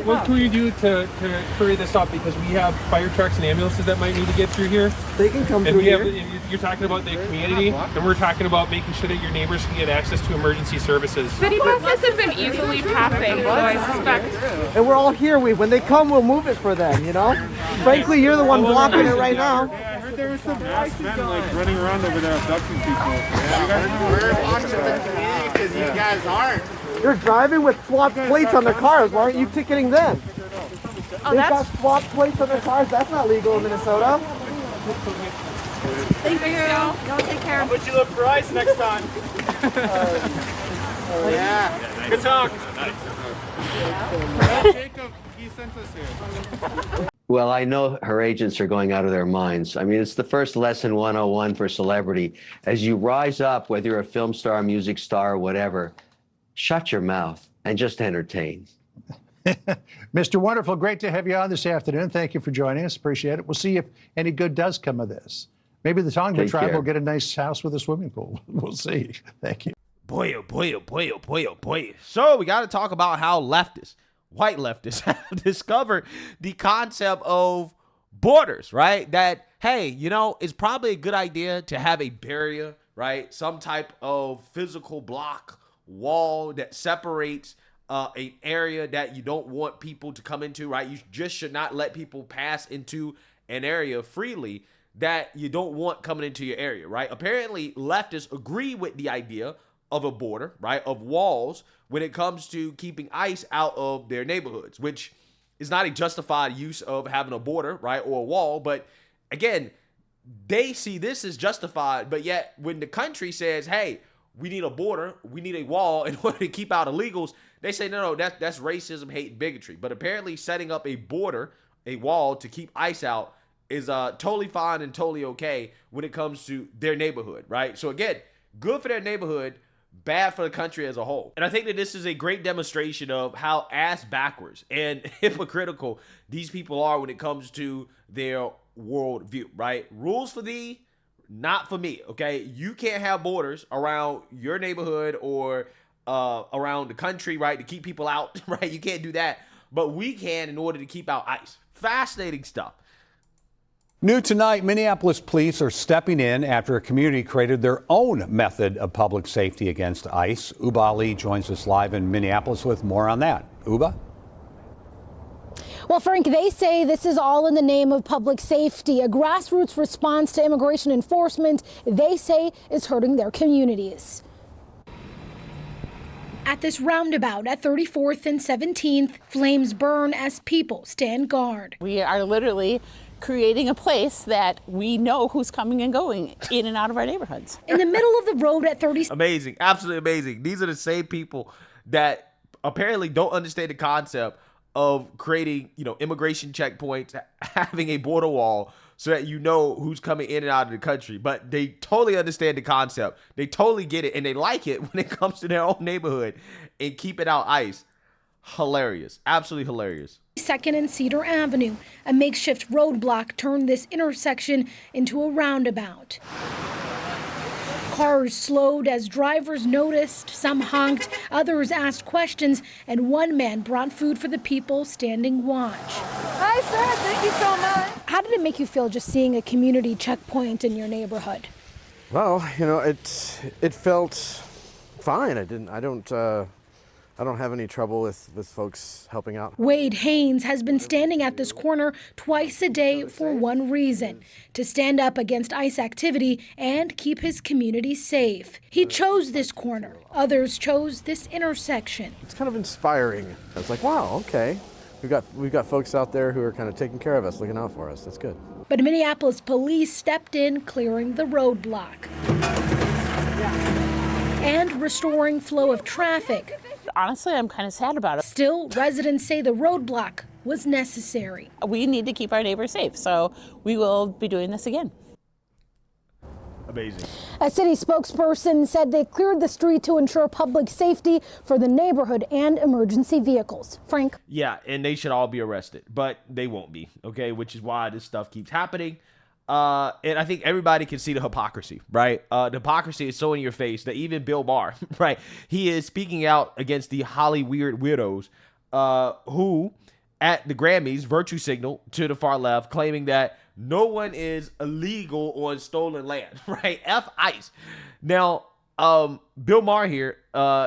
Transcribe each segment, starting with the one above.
What can we do to hurry this up? Because we have fire trucks and ambulances that might need to get through here. They can come through here. You're talking about the community, and we're talking about making sure that your neighbors can get access to emergency services. City buses have been easily passing, so I suspect. And we're all here. When they come, we'll move it for them, you know? Frankly, you're the one blocking it right now. Yeah, I heard there was some masked men like running around over there abducting people. We're watching the community because you guys aren't. You're driving with swapped plates on their cars. Why aren't you ticketing them? Oh, They've got swapped plates on their cars. That's not legal in Minnesota. Thank you. Y'all take care. How about you look for ice next time? Yeah. Good talk. Jacob, he sent us here. Well, I know her agents are going out of their minds. I mean, it's the first lesson 101 for celebrity. As you rise up, whether you're a film star, music star, whatever, shut your mouth and just entertain. Mr. Wonderful, great to have you on this afternoon. Thank you for joining us. Appreciate it. We'll see if any good does come of this. Maybe the Tonga tribe will get a nice house with a swimming pool. We'll see. Thank you. Boy, oh boy, oh boy, oh boy, oh boy. So we got to talk about how leftists, white leftists, have discovered the concept of borders, right? That, hey, you know, it's probably a good idea to have a barrier, right? Some type of physical block, wall that separates an area that you don't want people to come into, right? You just should not let people pass into an area freely that you don't want coming into your area, right? Apparently, leftists agree with the idea of a border, right, of walls when it comes to keeping ICE out of their neighborhoods, which is not a justified use of having a border, right, or a wall. But again, they see this as justified, but yet when the country says, hey, we need a border, we need a wall in order to keep out illegals, they say, no, that's racism, hate, and bigotry. But apparently setting up a border, a wall to keep ICE out is totally fine and totally okay when it comes to their neighborhood, right? So again, good for their neighborhood, bad for the country as a whole. And I think that this is a great demonstration of how ass backwards and hypocritical these people are when it comes to their worldview, right? Rules for thee, not for me, okay? You can't have borders around your neighborhood or around the country, right, to keep people out, right? You can't do that, but we can in order to keep out ICE. Fascinating stuff. New tonight, Minneapolis police are stepping in after a community created their own method of public safety against ICE. Uba Ali joins us live in Minneapolis with more on that. Uba? Well, Frank, they say this is all in the name of public safety. A grassroots response to immigration enforcement, they say, is hurting their communities. At this roundabout at 34th and 17th, flames burn as people stand guard. We are literally creating a place that we know who's coming and going in and out of our neighborhoods. In the middle of the road at 30. Amazing, absolutely amazing. These are the same people that apparently don't understand the concept of creating, you know, immigration checkpoints, having a border wall so that you know who's coming in and out of the country. But they totally understand the concept. They totally get it, and they like it when it comes to their own neighborhood and keeping out ICE. Hilarious, absolutely hilarious. 2nd and Cedar Avenue, a makeshift roadblock turned this intersection into a roundabout. Cars slowed as drivers noticed, some honked, others asked questions, and one man brought food for the people standing watch. Hi, sir. Thank you so much. How did it make you feel just seeing a community checkpoint in your neighborhood? Well, you know, it felt fine. I don't have any trouble with folks helping out. Wade Haynes has been standing at this corner twice a day for one reason: to stand up against ICE activity and keep his community safe. He chose this corner. Others chose this intersection. It's kind of inspiring. It's like, wow, okay. We've got folks out there who are kind of taking care of us, looking out for us. That's good. But Minneapolis police stepped in, clearing the roadblock and restoring flow of traffic. Honestly, I'm kind of sad about it. Still, residents say the roadblock was necessary. We need to keep our neighbors safe, so we will be doing this again. Amazing. A city spokesperson said they cleared the street to ensure public safety for the neighborhood and emergency vehicles. Frank? Yeah, and they should all be arrested, but they won't be, okay, which is why this stuff keeps happening. And I think everybody can see the hypocrisy, right? The hypocrisy is so in your face that even Bill Maher, right? He is speaking out against the Holly weird weirdos who, at the Grammys, virtue signal to the far left, claiming that no one is illegal on stolen land, right? F ICE. Now, Bill Maher here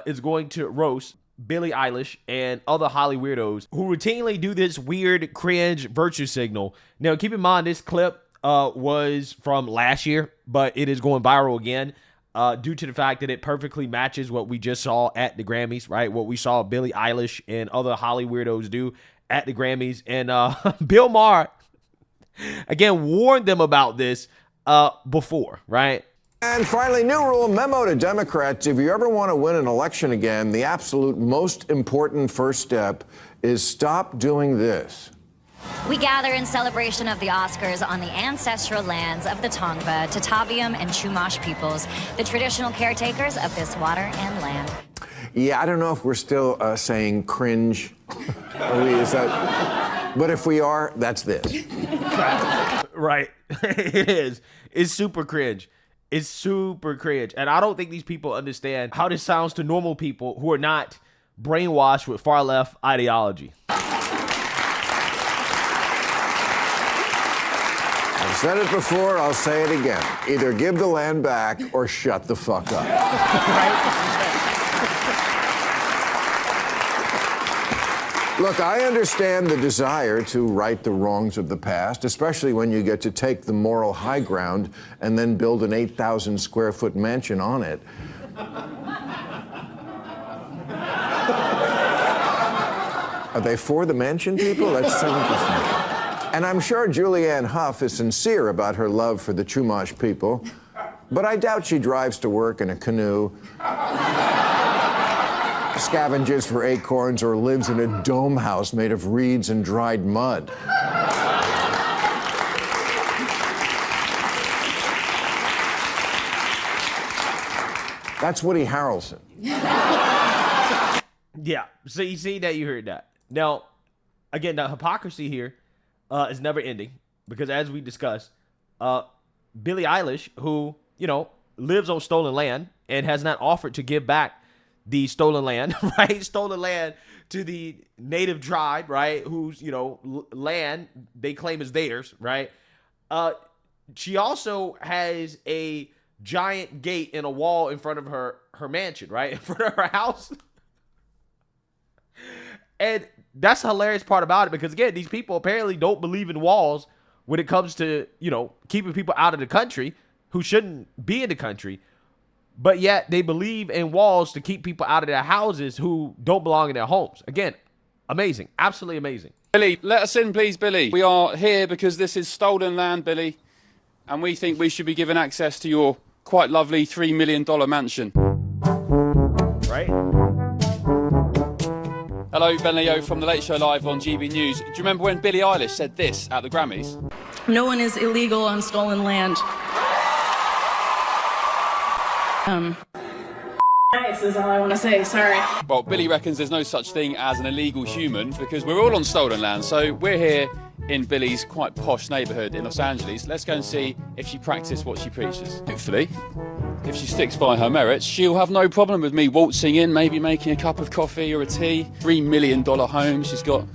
is going to roast Billie Eilish and other Holly weirdos who routinely do this weird, cringe virtue signal. Now, keep in mind, this clip was from last year, but it is going viral again due to the fact that it perfectly matches what we just saw at the Grammys, right? What we saw Billie Eilish and other Holly weirdos do at the Grammys. And Bill Maher, again, warned them about this before, right? And finally, new rule, memo to Democrats. If you ever want to win an election again, the absolute most important first step is stop doing this. We gather in celebration of the Oscars on the ancestral lands of the Tongva, Tataviam, and Chumash peoples, the traditional caretakers of this water and land. Yeah, I don't know if we're still saying cringe. Is that? But if we are, that's this. Right. It is. It's super cringe. It's super cringe. And I don't think these people understand how this sounds to normal people who are not brainwashed with far left ideology. I've said it before, I'll say it again. Either give the land back or shut the fuck up. Look, I understand the desire to right the wrongs of the past, especially when you get to take the moral high ground and then build an 8,000 square foot mansion on it. Are they for the mansion people? That's so interesting. And I'm sure Julianne Hough is sincere about her love for the Chumash people, but I doubt she drives to work in a canoe, scavenges for acorns, or lives in a dome house made of reeds and dried mud. That's Woody Harrelson. Yeah, so you see that, you heard that. Now, again, the hypocrisy here is never ending because, as we discussed, Billie Eilish, who, you know, lives on stolen land and has not offered to give back the stolen land, right? Stolen land to the native tribe, right? Whose, you know, land they claim is theirs, right? She also has a giant gate and a wall in front of her mansion, right? In front of her house. And that's the hilarious part about it because, again, these people apparently don't believe in walls when it comes to, you know, keeping people out of the country who shouldn't be in the country. But yet they believe in walls to keep people out of their houses who don't belong in their homes. Again, amazing. Absolutely amazing. Billy, let us in, please, Billy. We are here because this is stolen land, Billy, and we think we should be given access to your quite lovely $3 million mansion. Right? Hello, Ben Leo from The Late Show Live on GB News. Do you remember when Billie Eilish said this at the Grammys? No one is illegal on stolen land. Nice is all I want to say, sorry. Well, Billy reckons there's no such thing as an illegal human because we're all on stolen land. So we're here in Billie's quite posh neighbourhood in Los Angeles. Let's go and see if she practices what she preaches. Hopefully, if she sticks by her merits, she'll have no problem with me waltzing in, maybe making a cup of coffee or a tea. $3 million home. She's got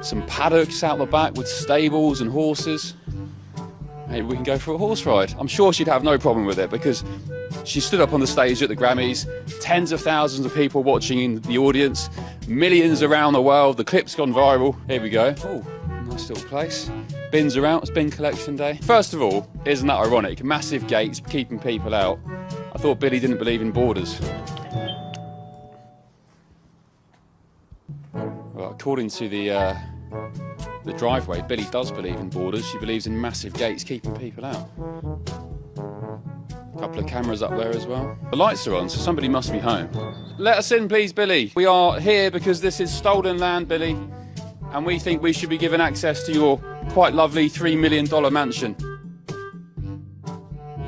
some paddocks out the back with stables and horses. Maybe we can go for a horse ride. I'm sure she'd have no problem with it because she stood up on the stage at the Grammys, tens of thousands of people watching in the audience, millions around the world. The clip's gone viral. Here we go. Oh, nice little place. Bins are out. It's bin collection day. First of all, isn't that ironic? Massive gates keeping people out. I thought Billie didn't believe in borders. Well, according to the driveway, Billie does believe in borders. She believes in massive gates keeping people out. A couple of cameras up there as well. The lights are on, so somebody must be home. Let us in, please, Billie. We are here because this is stolen land, Billie, and we think we should be given access to your quite lovely $3 million mansion.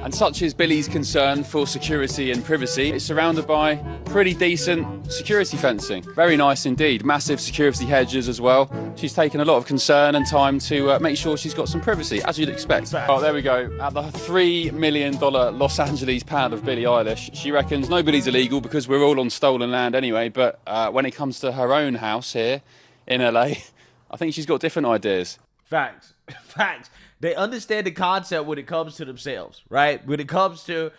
And such is Billie's concern for security and privacy. It's surrounded by pretty decent security fencing. Very nice indeed. Massive security hedges as well. She's taken a lot of concern and time to make sure she's got some privacy, as you'd expect. Oh, there we go. At the $3 million Los Angeles pound of Billie Eilish, she reckons nobody's illegal because we're all on stolen land anyway, but when it comes to her own house here in LA, I think she's got different ideas. Facts. Facts. They understand the concept when it comes to themselves, right? When it comes to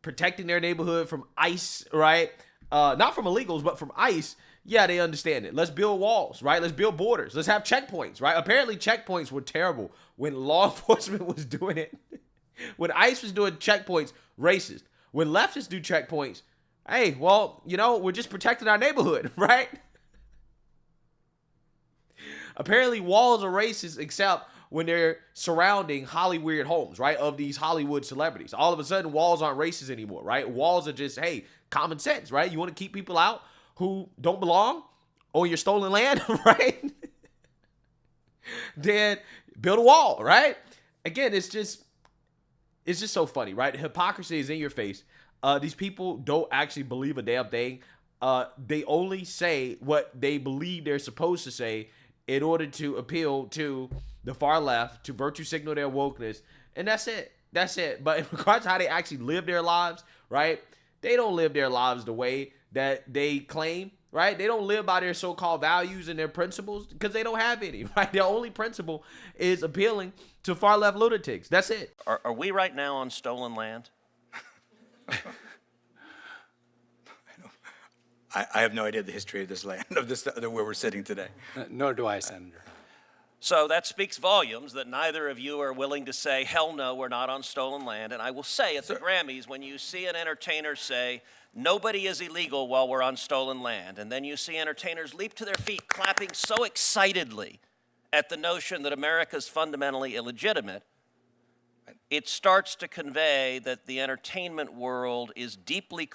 protecting their neighborhood from ICE, right? Not from illegals, but from ICE. Yeah, they understand it. Let's build walls, right? Let's build borders. Let's have checkpoints, right? Apparently checkpoints were terrible when law enforcement was doing it. When ICE was doing checkpoints, racist. When leftists do checkpoints, hey, well, you know, we're just protecting our neighborhood, right? Apparently walls are racist except when they're surrounding Hollywood homes, right, of these Hollywood celebrities. All of a sudden, walls aren't racist anymore, right? Walls are just, hey, common sense, right? You want to keep people out who don't belong on your stolen land, right? Then build a wall, right? Again, it's just so funny, right? Hypocrisy is in your face. These people don't actually believe a damn thing. They only say what they believe they're supposed to say in order to appeal to the far left, to virtue signal their wokeness, and that's it. That's it. But in regards to how they actually live their lives, right? They don't live their lives the way that they claim, right? They don't live by their so-called values and their principles because they don't have any, right? Their only principle is appealing to far left lunatics. That's it. Are we right now on stolen land? I have no idea the history of this land, of this where we're sitting today. Nor do I, Senator. So that speaks volumes that neither of you are willing to say, hell no, we're not on stolen land. And I will say at the Grammys, when you see an entertainer say, nobody is illegal while we're on stolen land, and then you see entertainers leap to their feet clapping so excitedly at the notion that America is fundamentally illegitimate, it starts to convey that the entertainment world is deeply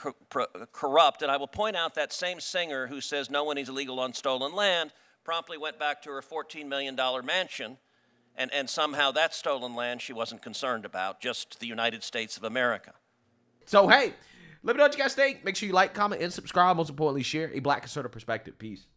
corrupt. And I will point out that same singer who says no one is illegal on stolen land promptly went back to her $14 million mansion, and somehow that stolen land she wasn't concerned about, just the United States of America. So, hey, let me know what you guys think. Make sure you like, comment, and subscribe. Most importantly, share a Black conservative perspective. Peace.